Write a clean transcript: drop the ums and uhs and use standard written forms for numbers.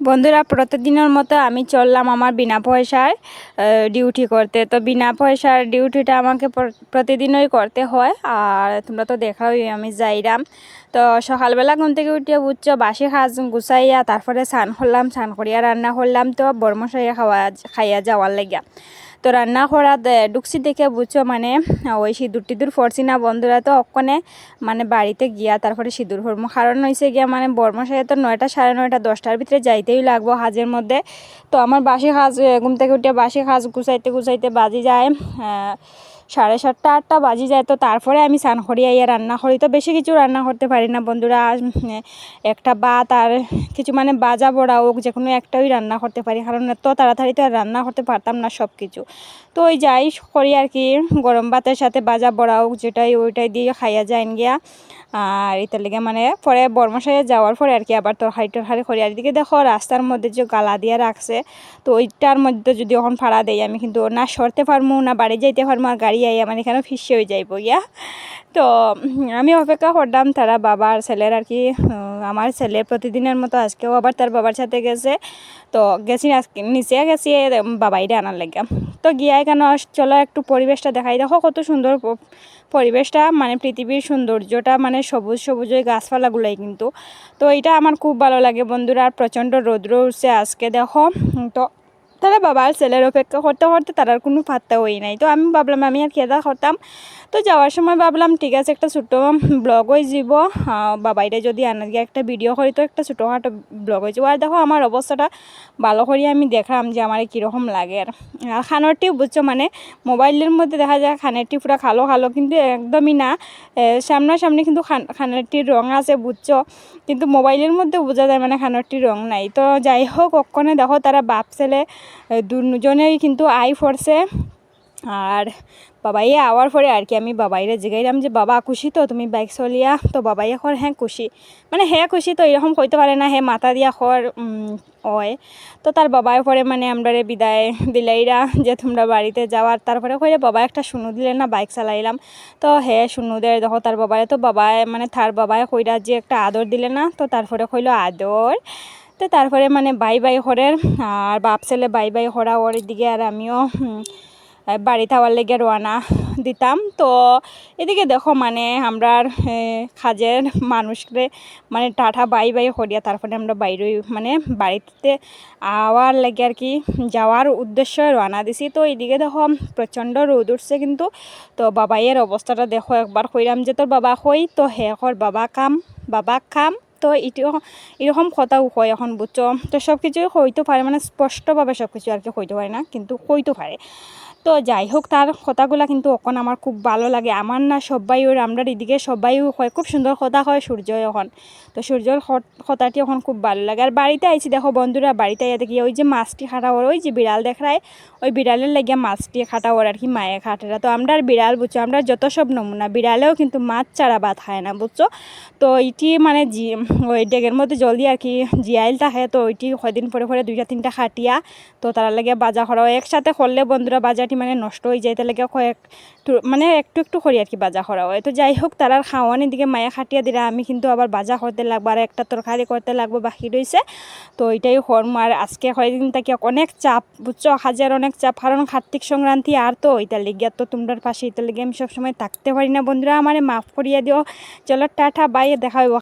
বন্ধুরা প্রতিদিনের মতো আমি চললাম আমার বিনা পয়সার ডিউটি করতে। তো বিনা পয়সার ডিউটিটা আমাকে প্রতিদিনই করতে হয়। আর তোমরা তো দেখাওই আমি যাইরাম। তো সকালবেলা ঘুম থেকে উঠিয়ে বুঝছো বাসি খাজ গুছাইয়া তারপরে স্নান করলাম, স্নান করিয়া রান্না করলাম। তো বর্মশাইয়া খাইয়া যাওয়ার লাগিয়া তো রান্না করা ঢুকছি দেখে বুঝছো মানে ওই সিঁদুর টিঁদুর ফরছি না বন্ধুরা। তো অক্ষণে মানে বাড়িতে গিয়া তারপরে সিঁদুর ফরম কারণ হয়েছে গিয়া মানে বর্মশাইয়া তো 9টা সাড়ে 9টা 10টার ভিতরে যাইতেই লাগবো হাজের মধ্যে। তো আমার বাসি কাজ ঘুম থেকে উঠে বাসি কাজ গুছাইতে গুছাইতে বাজি যায় 7:30 8টা বাজি যায়। তো তারপরে আমি স্নান করি আইয়া রান্না করি। তো বেশি কিছু রান্না করতে পারি না বন্ধুরা, একটা ভাত আর কিছু মানে বাজা বড়া হোক যে কোনো একটাই রান্না করতে পারি, কারণ এত তাড়াতাড়ি তো আর রান্না করতে পারতাম না সব কিছু। তো ওই যাই করি আর কি, গরম ভাতের সাথে বাজা বড়া হোক যেটাই ওইটাই দিয়ে খাইয়া যায় গিয়া। আর এটার লেগে মানে পরে বর্মশাইয়ে যাওয়ার পরে আর কি আবার তরকারি করি। আর এদিকে দেখো রাস্তার মধ্যে যে গালা দিয়ে রাখছে, তো ওইটার মধ্যে যদি এখন ভাড়া দেয় আমি কিন্তু না সরতে পারবো না বাড়ি যাইতে পারবো, আর গাড়ি আই আমার এখানে ফিসে হয়ে যাইব গিয়া। তো আমি অপেক্ষা করলাম তারা বাবার ছেলের আর কি। আমার ছেলে প্রতিদিনের মতো আজকেও আবার তার বাবার সাথে গেছে। তো গেছি আজকে নিচে গেছি বাবাইরে আনার লাগে। তো গিয়াই কেন চলো একটু পরিবেশটা দেখাই। দেখো কত সুন্দর পরিবেশটা, মানে পৃথিবীর সৌন্দর্যটা, মানে সবুজ সবুজ ওই গাছপালাগুলোই কিন্তু। তো এটা আমার খুব ভালো লাগে বন্ধুরা। আর প্রচণ্ড রৌদ্র উঠছে আজকে দেখো। তো তারা বাবার ছেলের অপেক্ষা করতে করতে তার আর কোনো পাত্তা হই নাই। তো আমি ভাবলাম আমি আর খেদা করতাম। তো যাওয়ার সময় ভাবলাম ঠিক আছে একটা ছোটো ব্লগ হয়ে যাব, বাবাইরে যদি আনার গিয়ে একটা ভিডিও করি তো একটা ছোটোখাটো ব্লগ হয়ে যাবো। আর দেখো আমার অবস্থাটা ভালো করিয়া আমি দেখলাম যে আমার কীরকম লাগে। আর খানারটিও বুঝছো মানে মোবাইলের মধ্যে দেখা যায় খানারটি পুরো খালো খালো, কিন্তু একদমই না। সামনাসামনি কিন্তু খানারটির রং আছে বুঝছো, কিন্তু মোবাইলের মধ্যে বোঝা যায় মানে খানারটির রং নাই। তো যাই হোক অক্ষণে দেখো তারা বাপ ছেলে দুজনেই কিন্তু আই পড়ছে। আর বাবাই আওয়ার পরে আর কি আমি বাবাইরে জিগাইলাম যে বাবা খুশি তো তুমি বাইক চলিয়া? তো বাবাই এখন হ্যাঁ খুশি, মানে হ্যাঁ খুশি তো এরকম কইতে পারে না, হে মাথা দিয়া খর হয়। তো তার বাবাই পরে মানে আমরা বিদায় দিলাইরা যে তোমরা বাড়িতে যাওয়ার, তারপরে কইরে বাবা একটা শুনু দিলে না বাইক চালাইলাম। তো হ্যাঁ শুনু দেয় দেখো তার বাবাই, তো বাবাই মানে তার বাবাই কইরা যে একটা আদর দিলে না, তো তারপরে কইলো আদর। তো তারপরে মানে বাই বাই করের, আর বাপ ছেলে বাই বাই করা ওর দিকে। আর আমিও বাড়ি থাওয়ার লেগে রওনা দিতাম। তো এদিকে দেখো মানে আমরার কাজের মানুষকে মানে টাটা বাই বাই করিয়া তারপরে আমরা বাইরে মানে বাড়িতে আওয়ার লেগে আর কি যাওয়ার উদ্দেশ্যে রওনা দিছি। তো এইদিকে দেখো প্রচণ্ড রোদ উঠছে কিন্তু। তো বাবাইয়ের অবস্থাটা দেখো একবার কইরাম যে তোর বাবা কই? তো হে কর বাবা কাম বাবা খাম। তো এরকম কথাও কয় এখন বুঝছো। তো সব কিছুই কইতে পারে, মানে স্পষ্টভাবে সব কিছু আর কি কইতে পারে না কিন্তু কইতে পারে। তো যাই হোক তার কথাগুলা কিন্তু এখন আমার খুব ভালো লাগে। আমার না সবাই ওর আমরা এদিকে সবাই হয় খুব সুন্দর কথা হয় সূর্য এখন। তো সূর্যর কথাটি এখন খুব ভালো লাগে। আর বাড়িতে আইছি দেখো বন্ধুরা, বাড়িতে আইয়া দেখি ওই যে মাছটি খাটা ওর, ওই যে বিড়াল দেখায় ওই বিড়ালের লাগিয়া মাছটি খাটা ওর আর কি মায়ের খাটেরা। তো আমরা আর বিড়াল বুঝছো, আমরা যত সব নমুনা বিড়ালেও কিন্তু মাছ ছাড়া ভাত খায় না বুঝছো। তো এইটি মানে ওই ডেগের মধ্যে জলদি আর কি জিয়াইল থাকে। তো ওইটি কয়দিন পরে পরে 2টা 3টা খাটিয়া তো তার লাগে বাজা করা একসাথে করলে বন্ধুরা বাজাটি মানে নষ্ট হয়ে যায়, তার লাগে মানে একটু একটু করি আর কি বাজা করা হয়। তো যাই হোক তারার খাওয়ানোর দিকে মায়া খাটিয়া দিলে আমি কিন্তু আবার বাজা করতে লাগবো, আর একটা তরকারি করতে লাগবো বাকি রয়েছে। তো ওইটাই হরম। আর আজকে কয়েকদিন থেকে অনেক চাপ বুঝছো, কাজের অনেক চাপ, কারণ কার্তিক সংক্রান্তি আর তো ওইটার লেগে তো তোমরা পাশে এটার লেগে আমি সবসময় থাকতে পারি না বন্ধুরা, আমারে মাফ করিয়া দিও। চলো টাটা বাই, দেখা হইব